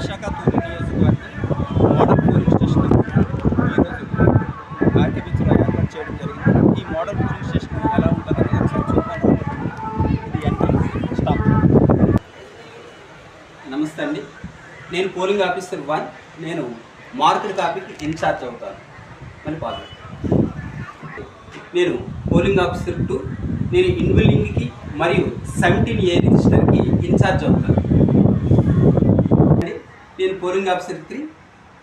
విశాఖ తూర్పు నియోజకవర్గం model polling station ఈరోజు భారతీయ బీచ్లో ఏర్పాటు చేయడం జరిగింది. ఈ మోడల్ పోలింగ్ స్టేషన్ ఎలా ఉంటుందని ఒకసారి చూద్దాం. ఇది ఎంట్రన్స్ స్టాప్. నమస్తే అండి, నేను పోలింగ్ ఆఫీసర్ 1. నేను మార్కెట్ కాపీకి ఇన్ఛార్జ్ అవుతాను. మళ్ళీ పాల్గొంటాను. నేను పోలింగ్ ఆఫీసర్ 2. నేను ఇన్విలింగ్కి మరియు 17A రిజిస్టర్కి ఇన్ఛార్జ్ అవుతాను. నేను పోలింగ్ ఆఫీసర్ 3.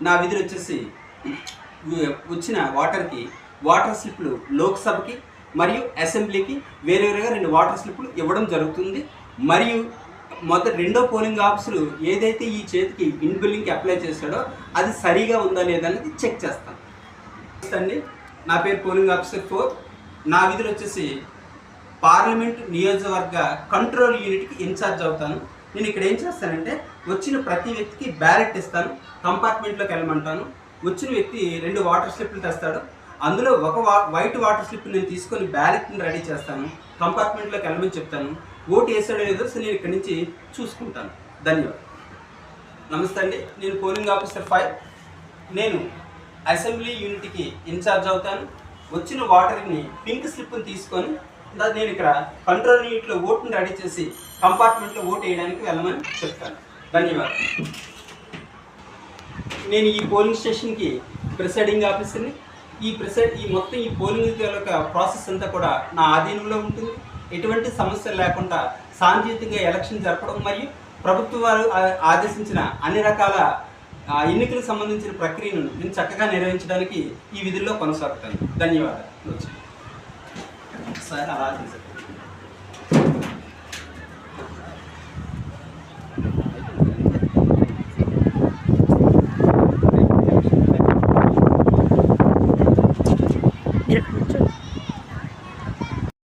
నా విధులు వచ్చేసి వచ్చిన వాటర్ స్లిప్లు లోక్సభకి మరియు అసెంబ్లీకి వేరేగా 2 వాటర్ స్లిప్లు ఇవ్వడం జరుగుతుంది. మరియు రెండో పోలింగ్ ఆఫీసర్ ఏదైతే ఈ చేతికి ఇన్బిల్లింగ్కి అప్లై చేశాడో అది సరిగా ఉందా లేదా అనేది చెక్ చేస్తాను. అండి, నా పేరు పోలింగ్ ఆఫీసర్ 4. నా విధులు వచ్చేసి పార్లమెంట్ నియోజకవర్గ కంట్రోల్ యూనిట్కి ఇన్ఛార్జ్ అవుతాను. నేను ఇక్కడ ఏం చేస్తానంటే వచ్చిన ప్రతి వ్యక్తికి బ్యాలెట్ ఇస్తాను, కంపార్ట్మెంట్లోకి వెళ్ళమంటాను. వచ్చిన వ్యక్తి 2 వాటర్ స్లిప్లు తెస్తాడు. అందులో ఒక వైట్ వాటర్ స్లిప్ నేను తీసుకొని బ్యాలెట్ని రెడీ చేస్తాను, కంపార్ట్మెంట్లోకి వెళ్ళమని చెప్తాను. ఓటు వేసాడో లేదో సో నేను ఇక్కడి నుంచి చూసుకుంటాను. ధన్యవాదాలు. నమస్తే అండి, నేను పోలింగ్ ఆఫీసర్ 5. నేను అసెంబ్లీ యూనిట్కి ఇన్ఛార్జ్ అవుతాను. వచ్చిన వాటర్ని పింక్ స్లిప్ని తీసుకొని నేను ఇక్కడ కంట్రోల్ యూనిట్లో ఓటుని రెడీ చేసి కంపార్ట్మెంట్లో ఓటు వేయడానికి వెళ్ళమని చెప్తాను. ధన్యవాదాలు. నేను ఈ పోలింగ్ స్టేషన్కి ప్రిసైడింగ్ ఆఫీసర్ని. ఈ పోలింగ్ యొక్క ప్రాసెస్ అంతా కూడా నా ఆధీనంలో ఉంటుంది. ఎటువంటి సమస్యలు లేకుండా శాంతియుతంగా ఎలక్షన్ జరపడం మరియు ప్రభుత్వ వారు ఆదేశించిన అన్ని రకాల ఎన్నికలకు సంబంధించిన ప్రక్రియను నేను చక్కగా నిర్వహించడానికి ఈ విధుల్లో కొనసాగుతాను. ధన్యవాదాలు. సార్ అలా